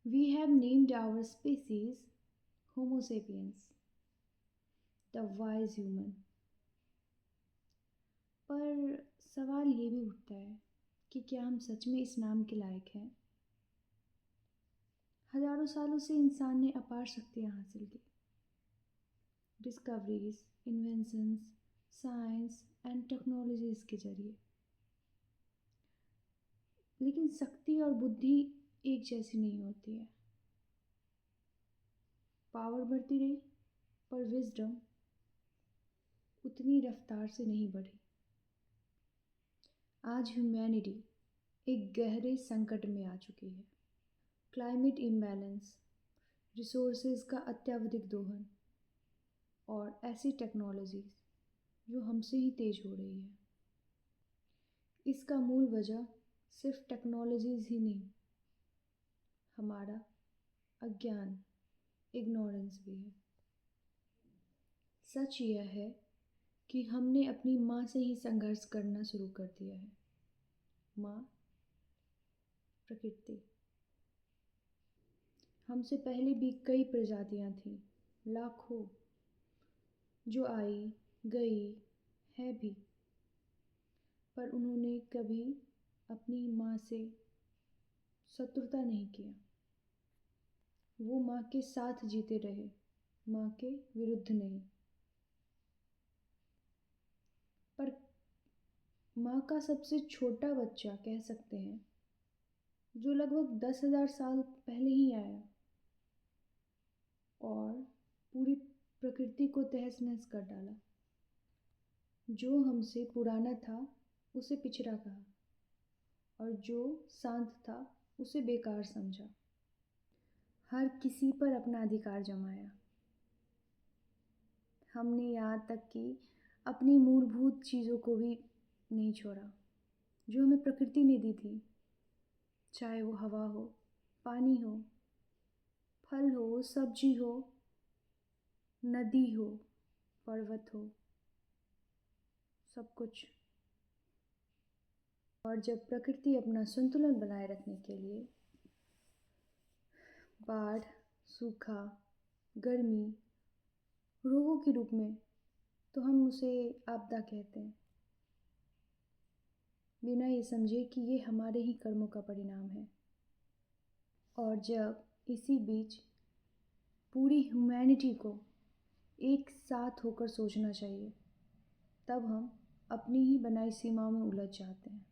We have named our species Homo sapiens, the wise human. पर सवाल ये भी उठता है कि क्या हम सच में इस नाम के लायक हैं? हजारों सालों से इंसान ने अपार शक्तियाँ हासिल की। Discoveries, inventions, science and technologies के जरिए। लेकिन शक्ति और बुद्धि एक जैसी नहीं होती है। पावर बढ़ती रही पर विजडम उतनी रफ्तार से नहीं बढ़ी। आज ह्यूमैनिटी एक गहरे संकट में आ चुकी है। क्लाइमेट इम्बैलेंस, रिसोर्सेज का अत्यधिक दोहन और ऐसी टेक्नोलॉजीज जो हमसे ही तेज हो रही है। इसका मूल वजह सिर्फ टेक्नोलॉजीज ही नहीं, हमारा अज्ञान, इग्नोरेंस भी है। सच यह है कि हमने अपनी माँ से ही संघर्ष करना शुरू कर दिया है। माँ प्रकृति। हमसे पहले भी कई प्रजातियाँ थीं, लाखों, जो आई गई है भी, पर उन्होंने कभी अपनी माँ से शत्रुता नहीं किया। वो माँ के साथ जीते रहे, माँ के विरुद्ध नहीं। पर माँ का सबसे छोटा बच्चा कह सकते हैं, जो लगभग 10,000 साल पहले ही आया और पूरी प्रकृति को तहस नहस कर डाला। जो हमसे पुराना था उसे पिछड़ा कहा और जो शांत था उसे बेकार समझा। हर किसी पर अपना अधिकार जमाया। हमने यहाँ तक कि अपनी मूलभूत चीज़ों को भी नहीं छोड़ा जो हमें प्रकृति ने दी थी, चाहे वो हवा हो, पानी हो, फल हो, सब्जी हो, नदी हो, पर्वत हो, सब कुछ। और जब प्रकृति अपना संतुलन बनाए रखने के लिए बाढ़, सूखा, गर्मी, रोगों के रूप में, तो हम उसे आपदा कहते हैं, बिना ये समझे कि ये हमारे ही कर्मों का परिणाम है। और जब इसी बीच पूरी ह्यूमैनिटी को एक साथ होकर सोचना चाहिए, तब हम अपनी ही बनाई सीमाओं में उलझ जाते हैं।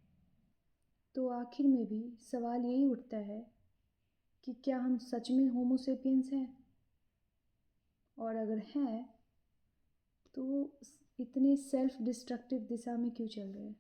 तो आखिर में भी सवाल यही उठता है कि क्या हम सच में होमो सेपियंस हैं? और अगर हैं तो इतने सेल्फ डिस्ट्रक्टिव दिशा में क्यों चल रहे हैं?